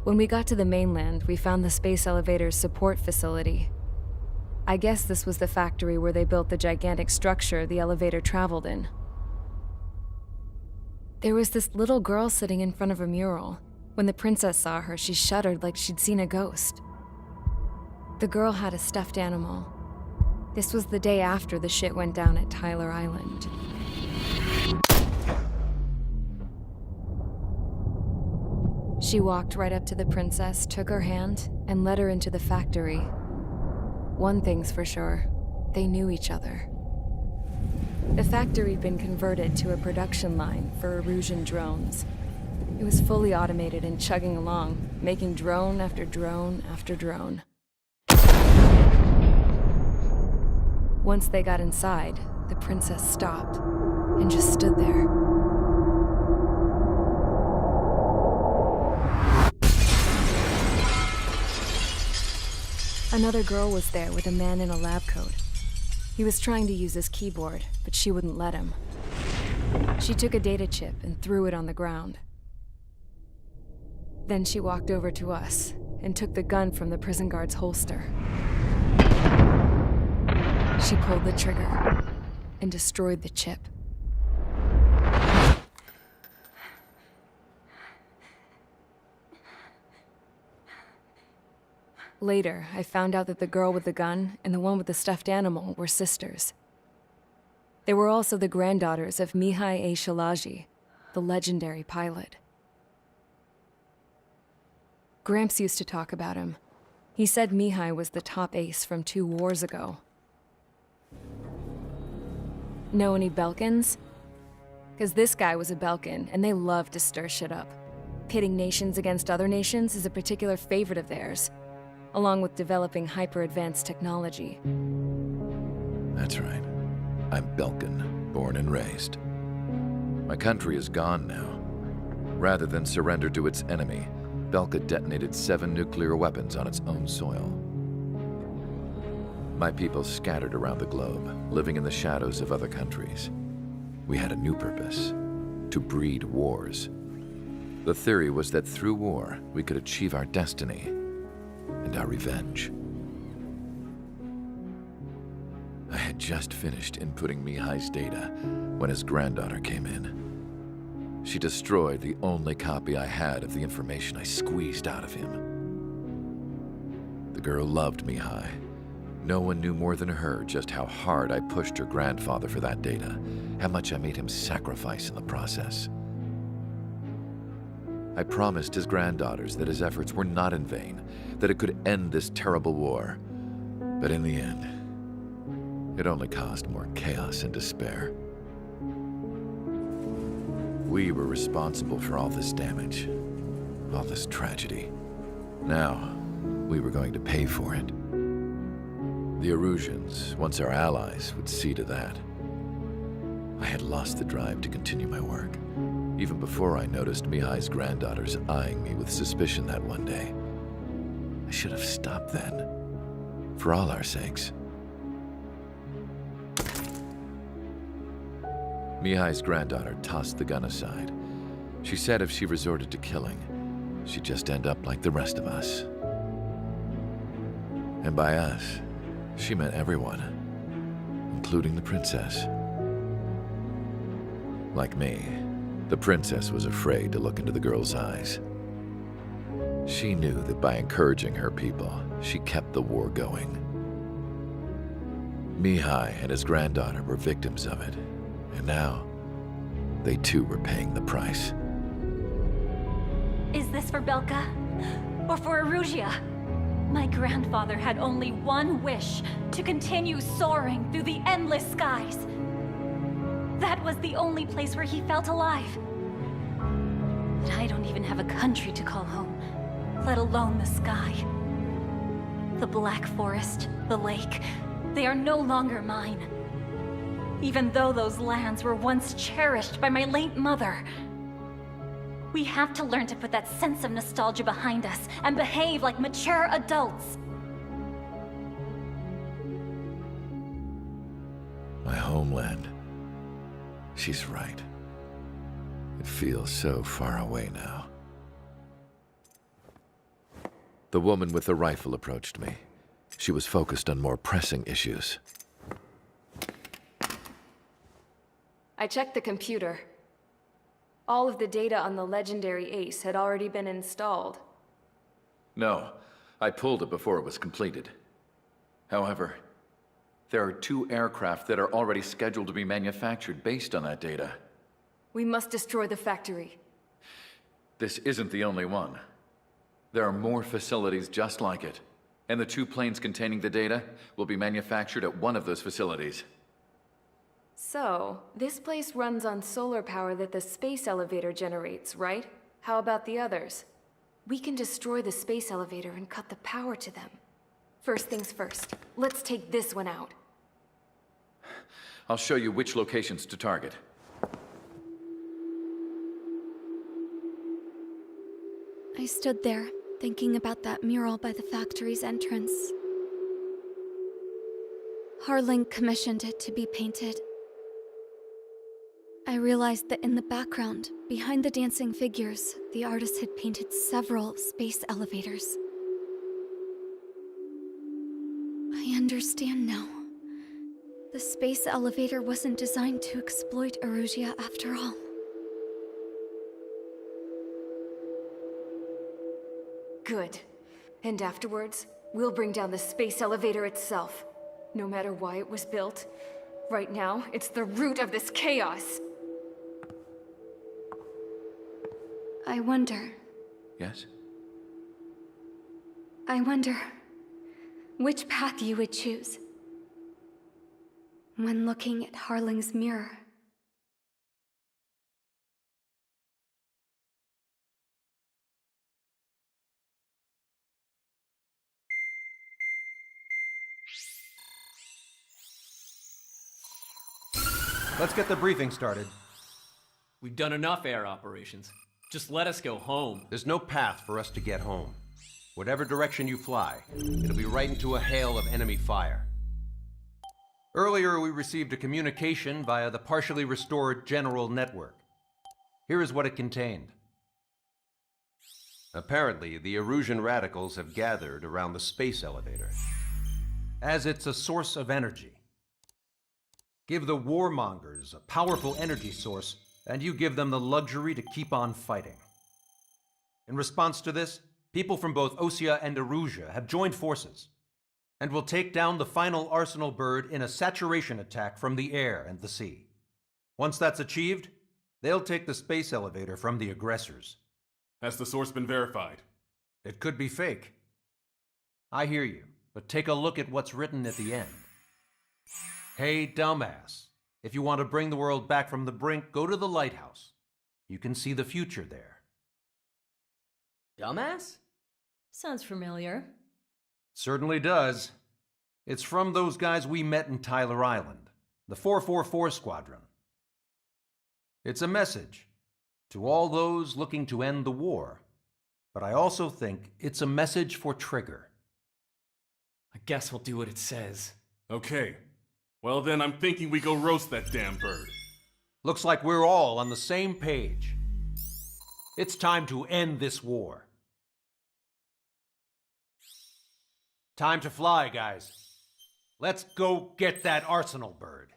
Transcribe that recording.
When we got to the mainland, we found the space elevator's support facility. I guess this was the factory where they built the gigantic structure the elevator traveled in. There was this little girl sitting in front of a mural. When the princess saw her, she shuddered like she'd seen a ghost. The girl had a stuffed animal. This was the day after the shit went down at Tyler Island. She walked right up to the princess, took her hand, and led her into the factory. One thing's for sure, they knew each other. The factory'd been converted to a production line for Erusian drones. It was fully automated and chugging along, making drone after drone after drone. Once they got inside, the princess stopped and just stood there. Another girl was there with a man in a lab coat. He was trying to use his keyboard, but she wouldn't let him. She took a data chip and threw it on the ground. Then she walked over to us and took the gun from the prison guard's holster. She pulled the trigger and destroyed the chip. Later, I found out that the girl with the gun and the one with the stuffed animal were sisters. They were also the granddaughters of Mihai A. Shalaji, the legendary pilot. Gramps used to talk about him. He said Mihai was the top ace from 2 wars ago. Know any Belkans? Because this guy was a Belkan, and they love to stir shit up. Pitting nations against other nations is a particular favorite of theirs, along with developing hyper-advanced technology. That's right. I'm Belkan, born and raised. My country is gone now. Rather than surrender to its enemy, Belka detonated 7 nuclear weapons on its own soil. My people scattered around the globe, living in the shadows of other countries. We had a new purpose: to breed wars. The theory was that through war, we could achieve our destiny and our revenge. I had just finished inputting Mihai's data when his granddaughter came in. She destroyed the only copy I had of the information I squeezed out of him. The girl loved Mihai. No one knew more than her just how hard I pushed her grandfather for that data, how much I made him sacrifice in the process. I promised his granddaughters that his efforts were not in vain, that it could end this terrible war. But in the end, it only caused more chaos and despair. We were responsible for all this damage, all this tragedy. Now, we were going to pay for it. The Erusians, once our allies, would see to that. I had lost the drive to continue my work, even before I noticed Mihai's granddaughters eyeing me with suspicion that one day. I should have stopped then, for all our sakes. Mihai's granddaughter tossed the gun aside. She said if she resorted to killing, she'd just end up like the rest of us. And by us, she meant everyone, including the princess. Like me, the princess was afraid to look into the girl's eyes. She knew that by encouraging her people, she kept the war going. Mihai and his granddaughter were victims of it, and now, they too were paying the price. Is this for Belka? Or for Erusea? My grandfather had only one wish: to continue soaring through the endless skies. That was the only place where he felt alive. But I don't even have a country to call home, let alone the sky. The Black Forest, the lake, they are no longer mine. Even though those lands were once cherished by my late mother. We have to learn to put that sense of nostalgia behind us and behave like mature adults. My homeland. She's right. It feels so far away now. The woman with the rifle approached me. She was focused on more pressing issues. I checked the computer. All of the data on the legendary Ace had already been installed. No, I pulled it before it was completed. However, there are 2 aircraft that are already scheduled to be manufactured based on that data. We must destroy the factory. This isn't the only one. There are more facilities just like it, and the 2 planes containing the data will be manufactured at one of those facilities. So, this place runs on solar power that the space elevator generates, right? How about the others? We can destroy the space elevator and cut the power to them. First things first, let's take this one out. I'll show you which locations to target. I stood there, thinking about that mural by the factory's entrance. Harling commissioned it to be painted. I realized that in the background, behind the dancing figures, the artist had painted several space elevators. I understand now. The space elevator wasn't designed to exploit Erusia after all. Good. And afterwards, we'll bring down the space elevator itself. No matter why it was built, right now, it's the root of this chaos. I wonder Yes? which path you would choose when looking at Harling's mirror. Let's get the briefing started. We've done enough air operations. Just let us go home. There's no path for us to get home. Whatever direction you fly, it'll be right into a hail of enemy fire. Earlier, we received a communication via the partially restored General Network. Here is what it contained. Apparently, the Erusian radicals have gathered around the space elevator, as it's a source of energy. Give the warmongers a powerful energy source, and you give them the luxury to keep on fighting. In response to this, people from both Osea and Erusia have joined forces, and will take down the final Arsenal bird in a saturation attack from the air and the sea. Once that's achieved, they'll take the space elevator from the aggressors. Has the source been verified? It could be fake. I hear you, but take a look at what's written at the end. Hey, dumbass. If you want to bring the world back from the brink, go to the lighthouse. You can see the future there. Dumbass? Sounds familiar. Certainly does. It's from those guys we met in Tyler Island, the 444 Squadron. It's a message to all those looking to end the war, but I also think it's a message for Trigger. I guess we'll do what it says. Okay. Well then, I'm thinking we go roast that damn bird. Looks like we're all on the same page. It's time to end this war. Time to fly, guys. Let's go get that Arsenal bird.